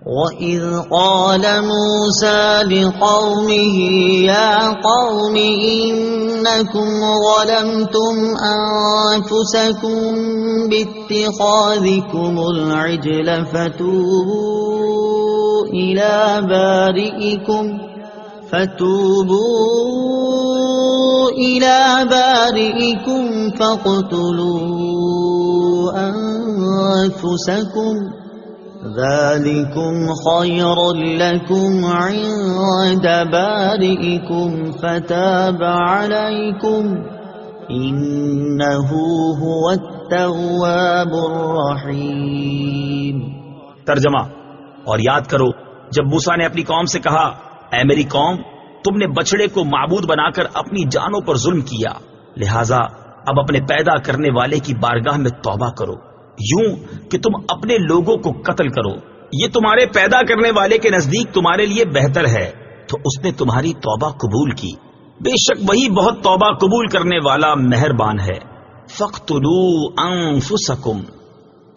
وَإِذْ قَالَ مُوسَى لِقَوْمِهِ يَا قَوْمِ إِنَّكُمْ ظَلَمْتُمْ أَنفُسَكُمْ بِاتِّخَاذِكُمُ الْعِجْلَ فَتُوبُوا إِلَى بَارِئِكُمْ فَاقْتُلُوا أَنفُسَكُمْ ذَلِكُمْ خَيْرٌ لَكُمْ عِندَ بَارِئِكُمْ فَتَابَ عَلَيْكُمْ إِنَّهُ هُوَ التَّوَّابُ الرَّحِيمُ۔ ترجمہ۔ اور یاد کرو جب موسیٰ نے اپنی قوم سے کہا، اے میری قوم، تم نے بچڑے کو معبود بنا کر اپنی جانوں پر ظلم کیا، لہٰذا اب اپنے پیدا کرنے والے کی بارگاہ میں توبہ کرو، یوں کہ تم اپنے لوگوں کو قتل کرو، یہ تمہارے پیدا کرنے والے کے نزدیک تمہارے لیے بہتر ہے، تو اس نے تمہاری توبہ قبول کی، بے شک وہی بہت توبہ قبول کرنے والا مہربان ہے۔ فَاقْتُلُوا أَنفُسَكُمْ،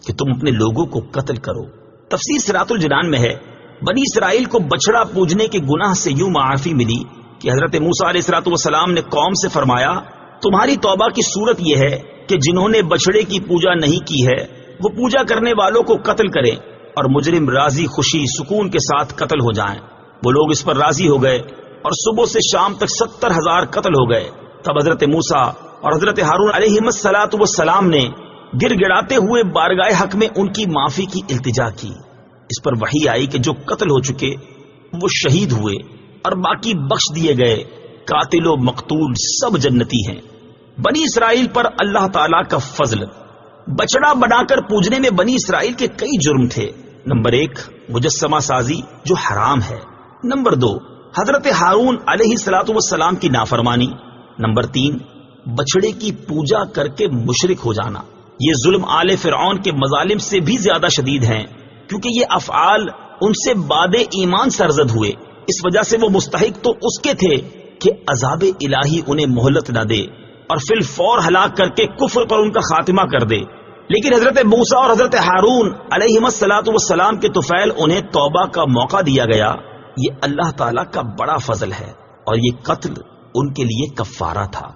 کہ تم اپنے لوگوں کو قتل کرو۔ تفسیر صراط الجنان میں ہے، بنی اسرائیل کو بچڑا پوجنے کے گناہ سے یوں معافی ملی کہ حضرت موسیٰ علیہ السلام نے قوم سے فرمایا، تمہاری توبہ کی صورت یہ ہے کہ جنہوں نے بچڑے کی پوجا نہیں کی ہے وہ پوجا کرنے والوں کو قتل کریں، اور مجرم راضی خوشی سکون کے ساتھ قتل ہو جائیں۔ وہ لوگ اس پر راضی ہو گئے اور صبح سے شام تک 70,000 قتل ہو گئے۔ تب حضرت موسیٰ اور حضرت ہارون علیہ السلام نے گر گڑاتے ہوئے بارگاہ حق میں ان کی معافی کی التجا کی۔ اس پر وحی آئی کہ جو قتل ہو چکے وہ شہید ہوئے اور باقی بخش دیے گئے، قاتل و مقتول سب جنتی ہیں۔ بنی اسرائیل پر اللہ تعالیٰ کا فضل۔ بچڑا بنا کر پوجنے میں بنی اسرائیل کے کئی جرم تھے۔ نمبر 1 مجسمہ سازی جو حرام ہے۔ نمبر 2 حضرت ہارون علیہ السلام کی نافرمانی۔ نمبر 3 بچڑے کی پوجا کر کے مشرک ہو جانا۔ یہ ظلم آل فرعون کے مظالم سے بھی زیادہ شدید ہیں، کیونکہ یہ افعال ان سے بعد ایمان سرزد ہوئے، اس وجہ سے وہ مستحق تو اس کے تھے کہ عذاب الہی انہیں مہلت نہ دے اور فی الفور ہلاک کر کے کفر پر ان کا خاتمہ کر دے، لیکن حضرت موسیٰ اور حضرت ہارون علیہ السلام کے طفیل انہیں توبہ کا موقع دیا گیا۔ یہ اللہ تعالیٰ کا بڑا فضل ہے، اور یہ قتل ان کے لیے کفارہ تھا۔